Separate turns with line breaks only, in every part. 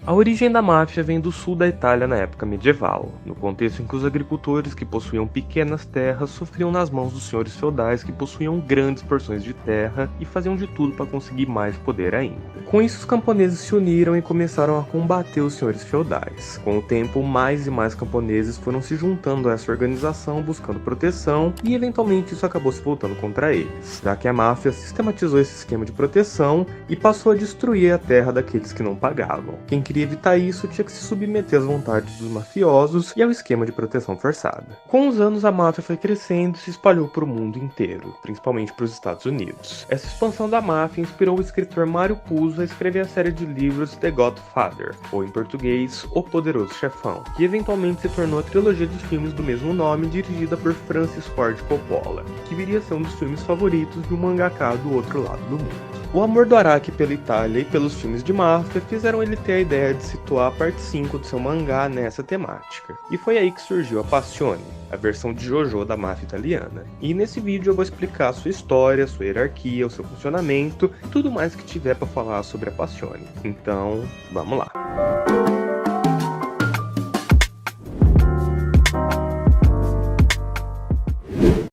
A origem da máfia vem do sul da Itália na época medieval, no contexto em que os agricultores que possuíam pequenas terras sofriam nas mãos dos senhores feudais que possuíam grandes porções de terra e faziam de tudo para conseguir mais poder ainda. Com isso, os camponeses se uniram e começaram a combater os senhores feudais. Com o tempo, mais e mais camponeses foram se juntando a essa organização buscando proteção e eventualmente isso acabou se voltando contra eles, já que a máfia sistematizou esse esquema de proteção e passou a destruir a terra daqueles que não pagavam. Quem queria evitar isso tinha que se submeter às vontades dos mafiosos e ao esquema de proteção forçada. Com os anos, a máfia foi crescendo e se espalhou para o mundo inteiro, principalmente para os Estados Unidos. Essa expansão da máfia inspirou o escritor Mario Puzo a escrever a série de livros The Godfather, ou em português, O Poderoso Chefão, que eventualmente se tornou a trilogia de filmes do mesmo nome dirigida por Francis Ford Coppola, que viria a ser um dos filmes favoritos de um mangaka do outro lado do mundo. O amor do Araki pela Itália e pelos filmes de máfia fizeram ele ter a ideia de situar a parte 5 do seu mangá nessa temática. E foi aí que surgiu a Passione, a versão de JoJo da máfia italiana. E nesse vídeo eu vou explicar a sua história, sua hierarquia, o seu funcionamento e tudo mais que tiver para falar sobre a Passione. Então, vamos lá!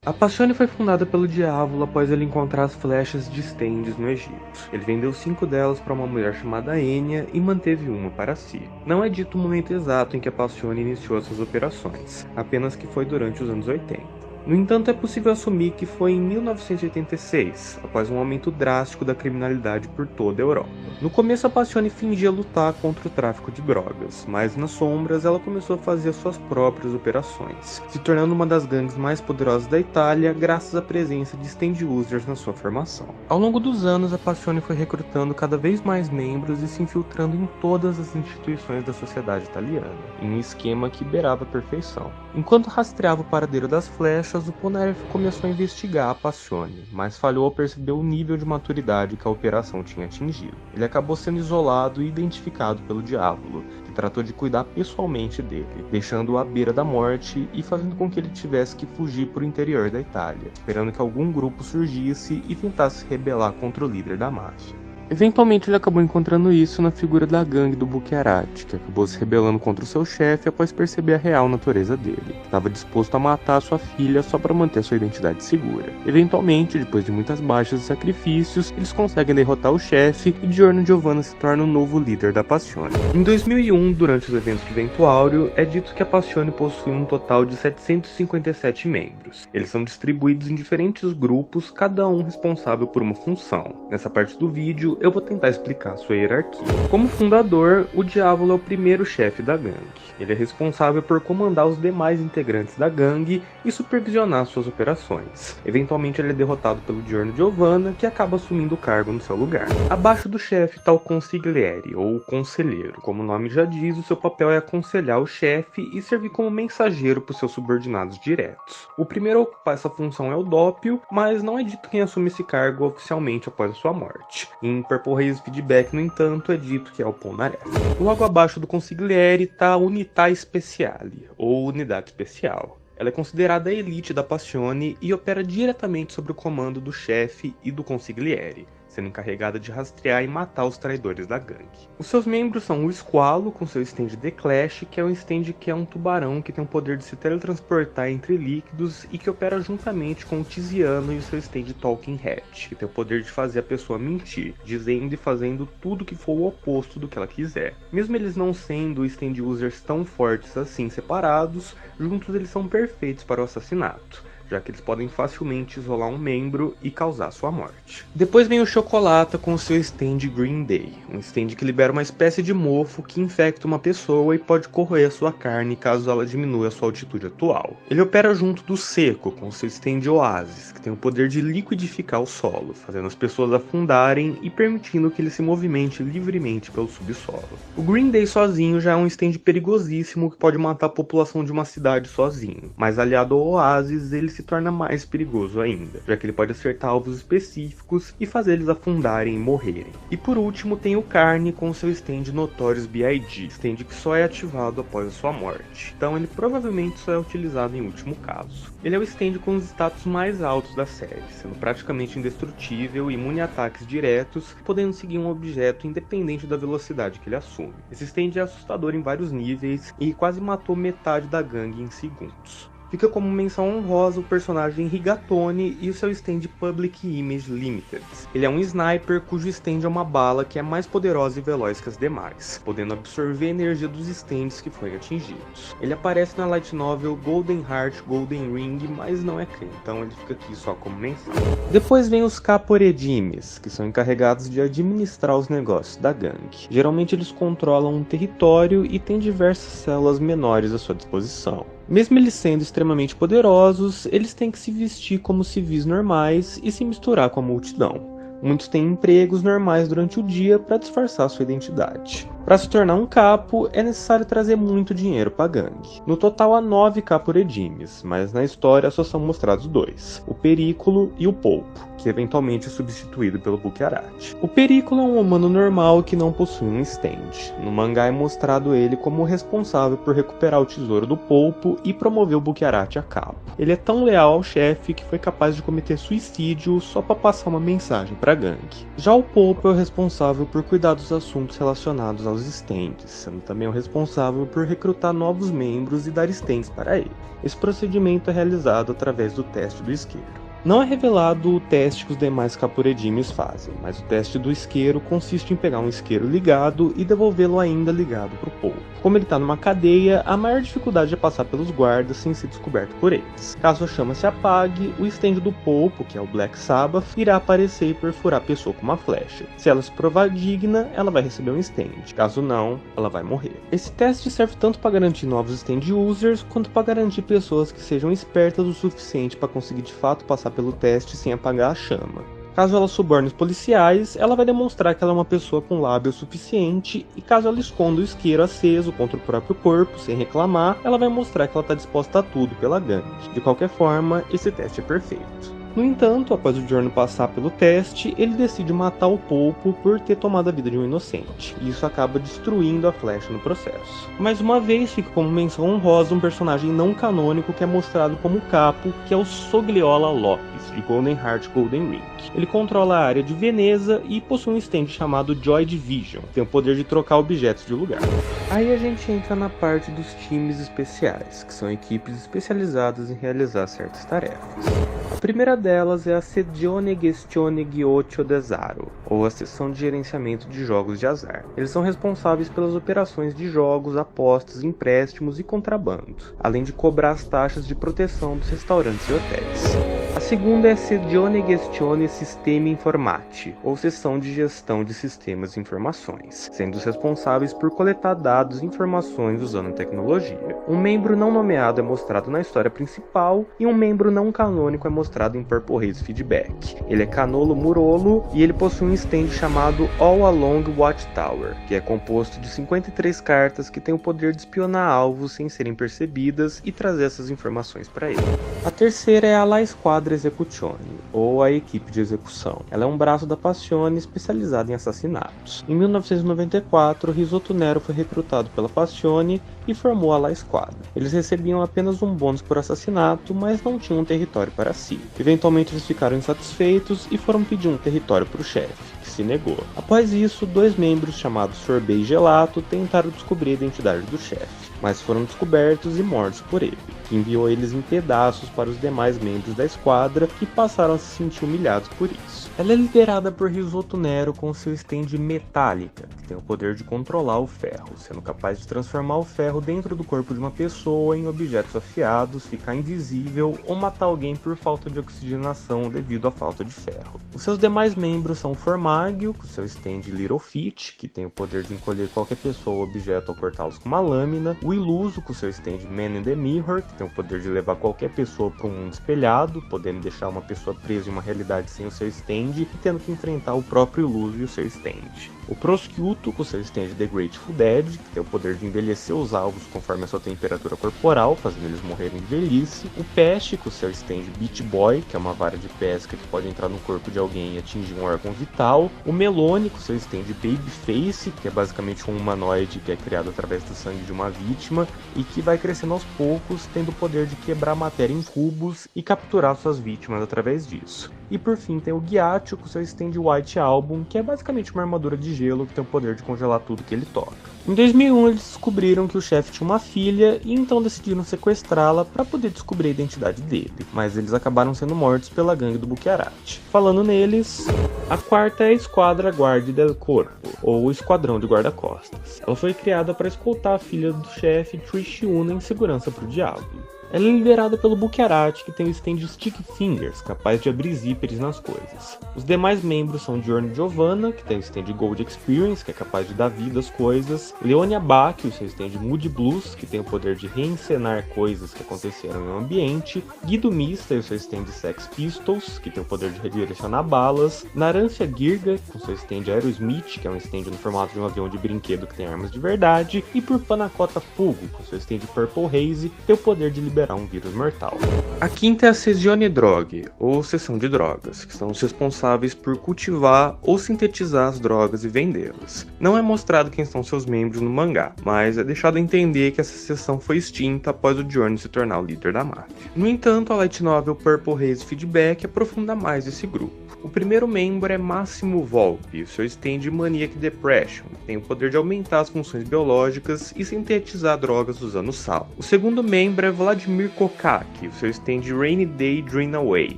A Passione foi fundada pelo Diavolo após ele encontrar as flechas de Stendes no Egito. Ele vendeu 5 delas para uma mulher chamada Enya e manteve uma para si. Não é dito o momento exato em que a Passione iniciou essas operações, apenas que foi durante os anos 80. No entanto, é possível assumir que foi em 1986, após um aumento drástico da criminalidade por toda a Europa. No começo, a Passione fingia lutar contra o tráfico de drogas, mas nas sombras ela começou a fazer suas próprias operações, se tornando uma das gangues mais poderosas da Itália graças à presença de stand users na sua formação. Ao longo dos anos, a Passione foi recrutando cada vez mais membros e se infiltrando em todas as instituições da sociedade italiana, em um esquema que beirava a perfeição. Enquanto rastreava o paradeiro das flechas, o Polnareff começou a investigar a Passione, mas falhou ao perceber o nível de maturidade que a operação tinha atingido. Ele acabou sendo isolado e identificado pelo Diavolo, que tratou de cuidar pessoalmente dele, deixando-o à beira da morte e fazendo com que ele tivesse que fugir para o interior da Itália, esperando que algum grupo surgisse e tentasse se rebelar contra o líder da máfia. Eventualmente ele acabou encontrando isso na figura da gangue do Bucchiarati, que acabou se rebelando contra o seu chefe após perceber a real natureza dele, que estava disposto a matar sua filha só para manter sua identidade segura. Eventualmente, depois de muitas baixas e sacrifícios, eles conseguem derrotar o chefe e Giorno Giovanna se torna o novo líder da Passione. Em 2001, durante os eventos de Vento Áureo, é dito que a Passione possui um total de 757 membros. Eles são distribuídos em diferentes grupos, cada um responsável por uma função. Nessa parte do vídeo, eu vou tentar explicar sua hierarquia. Como fundador, o Diavolo é o primeiro chefe da gangue. Ele é responsável por comandar os demais integrantes da gangue e supervisionar suas operações. Eventualmente ele é derrotado pelo Giorno Giovanna, que acaba assumindo o cargo no seu lugar. Abaixo do chefe está o consigliere, ou conselheiro. Como o nome já diz, o seu papel é aconselhar o chefe e servir como mensageiro para os seus subordinados diretos. O primeiro a ocupar essa função é o Doppio, mas não é dito quem assume esse cargo oficialmente após a sua morte. Em Purple Haze Feedback, no entanto, é dito que é o Polnareff. Logo abaixo do consigliere está a Unità Speciale, ou Unidade Especial. Ela é considerada a elite da Passione e opera diretamente sob o comando do chefe e do consigliere, sendo encarregada de rastrear e matar os traidores da gangue. Os seus membros são o Squalo, com seu stand The Clash, que é um stand que é um tubarão que tem o poder de se teletransportar entre líquidos e que opera juntamente com o Tiziano e o seu stand Talking Head, que tem o poder de fazer a pessoa mentir, dizendo e fazendo tudo que for o oposto do que ela quiser. Mesmo eles não sendo stand users tão fortes assim separados, juntos eles são perfeitos para o assassinato, já que eles podem facilmente isolar um membro e causar sua morte. Depois vem o Chocolata com seu stand Green Day, um stand que libera uma espécie de mofo que infecta uma pessoa e pode corroer a sua carne caso ela diminua a sua altitude atual. Ele opera junto do Seco com seu stand Oasis, que tem o poder de liquidificar o solo, fazendo as pessoas afundarem e permitindo que ele se movimente livremente pelo subsolo. O Green Day sozinho já é um stand perigosíssimo que pode matar a população de uma cidade sozinho, mas aliado ao Oasis ele se se torna mais perigoso ainda, já que ele pode acertar alvos específicos e fazer eles afundarem e morrerem. E por último tem o Carne com seu stand Notorious B.I.G., stand que só é ativado após a sua morte, então ele provavelmente só é utilizado em último caso. Ele é o stand com os status mais altos da série, sendo praticamente indestrutível e imune a ataques diretos, podendo seguir um objeto independente da velocidade que ele assume. Esse stand é assustador em vários níveis e quase matou metade da gangue em segundos. Fica como menção honrosa o personagem Rigatoni e o seu stand Public Image Limited. Ele é um sniper cujo stand é uma bala que é mais poderosa e veloz que as demais, podendo absorver a energia dos stands que forem atingidos. Ele aparece na light novel Golden Heart, Golden Ring, mas não é crime, então ele fica aqui só como menção. Depois vem os Caporedimes, que são encarregados de administrar os negócios da gangue. Geralmente eles controlam um território e têm diversas células menores à sua disposição. Mesmo eles sendo extremamente poderosos, eles têm que se vestir como civis normais e se misturar com a multidão. Muitos têm empregos normais durante o dia para disfarçar sua identidade. Para se tornar um capo, é necessário trazer muito dinheiro para a gangue. No total há 9 capo-regimes, mas na história só são mostrados 2, o Perículo e o Polpo, que eventualmente é substituído pelo Bukiarati. O Perículo é um humano normal que não possui um stand. No mangá é mostrado ele como o responsável por recuperar o tesouro do Polpo e promover o Bukiarati a cabo. Ele é tão leal ao chefe que foi capaz de cometer suicídio só para passar uma mensagem para a gangue. Já o Polpo é o responsável por cuidar dos assuntos relacionados aos stands, sendo também o responsável por recrutar novos membros e dar stands para ele. Esse procedimento é realizado através do teste do isqueiro. Não é revelado o teste que os demais caporedimes fazem, mas o teste do isqueiro consiste em pegar um isqueiro ligado e devolvê-lo ainda ligado para o Polpo. Como ele está numa cadeia, a maior dificuldade é passar pelos guardas sem ser descoberto por eles. Caso a chama se apague, o stand do Polpo, que é o Black Sabbath, irá aparecer e perfurar a pessoa com uma flecha. Se ela se provar digna, ela vai receber um stand. Caso não, ela vai morrer. Esse teste serve tanto para garantir novos stand users, quanto para garantir pessoas que sejam espertas o suficiente para conseguir de fato passar pelo teste sem apagar a chama. Caso ela suborne os policiais, ela vai demonstrar que ela é uma pessoa com lábio suficiente, e caso ela esconda o isqueiro aceso contra o próprio corpo, sem reclamar, ela vai mostrar que ela está disposta a tudo pela gangue. De qualquer forma, esse teste é perfeito. No entanto, após o Giorno passar pelo teste, ele decide matar o Polpo por ter tomado a vida de um inocente, e isso acaba destruindo a flecha no processo. Mais uma vez, fica como menção honrosa um personagem não canônico que é mostrado como capo, que é o Sogliola Lopes, de Golden Heart Golden Ring. Ele controla a área de Veneza e possui um stand chamado Joy Division, que tem o poder de trocar objetos de lugar. Aí a gente entra na parte dos times especiais, que são equipes especializadas em realizar certas tarefas. A primeira delas é a Sedione Gestione Gyoucho Desaro, ou a seção de gerenciamento de jogos de azar. Eles são responsáveis pelas operações de jogos, apostas, empréstimos e contrabando, além de cobrar as taxas de proteção dos restaurantes e hotéis. A segunda é a Sedione Gestione Sistemi Informati, ou seção de gestão de sistemas e informações, sendo os responsáveis por coletar dados e informações usando tecnologia. Um membro não nomeado é mostrado na história principal, e um membro não canônico é mostrado em Purple Haze Feedback. Ele é Canolo Murolo e ele possui um stand chamado All Along Watchtower, que é composto de 53 cartas que tem o poder de espionar alvos sem serem percebidas e trazer essas informações para ele. A terceira é a La Squadra Esecuzione, ou a equipe de execução. Ela é um braço da Passione especializada em assassinatos. Em 1994, Risotto Nero foi recrutado pela Passione e formou a La Squadra. Eles recebiam apenas um bônus por assassinato, mas não tinham um território para si. Eventualmente eles ficaram insatisfeitos e foram pedir um território para o chefe, que se negou. Após isso, 2 membros chamados Sorbet e Gelato tentaram descobrir a identidade do chefe, mas foram descobertos e mortos por ele, que enviou eles em pedaços para os demais membros da esquadra, que passaram a se sentir humilhados por isso. Ela é liderada por Risotto Nero com seu stand Metallica, que tem o poder de controlar o ferro, sendo capaz de transformar o ferro dentro do corpo de uma pessoa em objetos afiados, ficar invisível ou matar alguém por falta de oxigenação devido à falta de ferro. Os seus demais membros são Formaggio, com seu stand Little Feat, que tem o poder de encolher qualquer pessoa ou objeto ao cortá-los com uma lâmina, o Iluso com seu stand Man in the Mirror, que tem o poder de levar qualquer pessoa para um mundo espelhado, podendo deixar uma pessoa presa em uma realidade sem o seu stand e tendo que enfrentar o próprio Iluso e o seu stand. O Prosciutto com seu stand The Grateful Dead, que tem o poder de envelhecer os alvos conforme a sua temperatura corporal, fazendo eles morrerem de velhice. O Peste com seu stand Beach Boy, que é uma vara de pesca que pode entrar no corpo de alguém e atingir um órgão vital. O Melone com seu stand Babyface, que é basicamente um humanoide que é criado através do sangue de uma vítima e que vai crescendo aos poucos, tendo o poder de quebrar matéria em cubos e capturar suas vítimas através disso. E por fim tem o Ghiaccio com seu stand White Album, que é basicamente uma armadura de gelo que tem o poder de congelar tudo que ele toca. Em 2001 eles descobriram que o chefe tinha uma filha e então decidiram sequestrá-la para poder descobrir a identidade dele, mas eles acabaram sendo mortos pela gangue do Bucchiarati. Falando neles, a quarta é a Squadra Guardia del Corpo, ou o Esquadrão de Guarda-Costas. Ela foi criada para escoltar a filha do chefe Trish Una em segurança para o Diablo. Ela é liderada pelo Bucchiarati, que tem o stand Sticky Fingers, capaz de abrir zíperes nas coisas. Os demais membros são Giorno Giovanna, que tem o stand Gold Experience, que é capaz de dar vida às coisas. Leonia Bacchio, seu stand Moody Blues, que tem o poder de reencenar coisas que aconteceram em um ambiente. Guido Mista e o seu stand Sex Pistols, que tem o poder de redirecionar balas. Narancia Girga, com seu stand Aerosmith, que é um stand no formato de um avião de brinquedo que tem armas de verdade. E por Panacota Fugo, com seu stand Purple Haze, que tem o poder de liberar um vírus mortal. A quinta é a Sessione Droghe, ou Sessão de Drogas, que são os responsáveis por cultivar ou sintetizar as drogas e vendê-las. Não é mostrado quem são seus membros no mangá, mas é deixado entender que essa seção foi extinta após o Giorno se tornar o líder da máfia. No entanto, a light novel Purple Haze Feedback aprofunda mais esse grupo. O primeiro membro é Massimo Volpi, seu stand Maniac Depression, que tem o poder de aumentar as funções biológicas e sintetizar drogas usando sal. O segundo membro é Vladimir Kokaki, o seu stand Rainy Day Dream Away,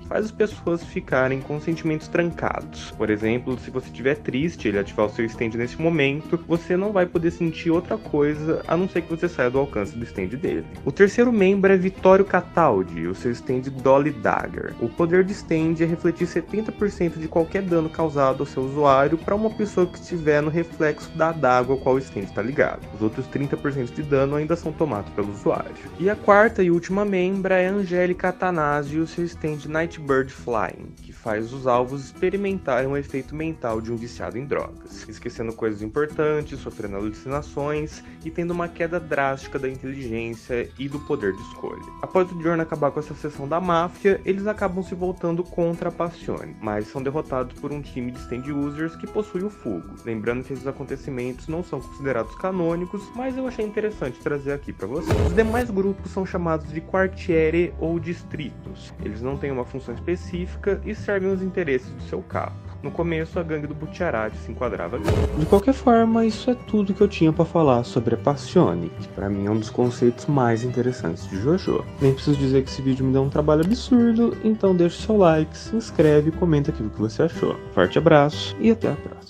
faz as pessoas ficarem com sentimentos trancados. Por exemplo, se você estiver triste e ele ativar o seu stand nesse momento, você não vai poder sentir outra coisa a não ser que você saia do alcance do stand dele. O terceiro membro é Vittorio Cataldi, o seu stand Dolly Dagger. O poder de stand é refletir 70% de qualquer dano causado ao seu usuário para uma pessoa que estiver no reflexo da adaga ao qual o stand está ligado. Os outros 30% de dano ainda são tomados pelo usuário. E a quarta e última membra é Angélica Atanasio, seu stand Nightbird Flying, que faz os alvos experimentarem o efeito mental de um viciado em drogas, esquecendo coisas importantes, sofrendo alucinações e tendo uma queda drástica da inteligência e do poder de escolha. Após o Giorno acabar com essa seção da máfia, eles acabam se voltando contra a Passione, mas são derrotados por um time de stand users que possui o Fugo. Lembrando que esses acontecimentos não são considerados canônicos, mas eu achei interessante trazer aqui para vocês. Os demais grupos são chamados de quartiere ou distritos. Eles não têm uma função específica e servem os interesses do seu capo. No começo, a gangue do Bucchiarati se enquadrava aqui. De qualquer forma, isso é tudo que eu tinha para falar sobre a Passione, que para mim é um dos conceitos mais interessantes de JoJo. Nem preciso dizer que esse vídeo me deu um trabalho absurdo, então deixa o seu like, se inscreve e comenta aqui o que você achou. Forte abraço e até a próxima.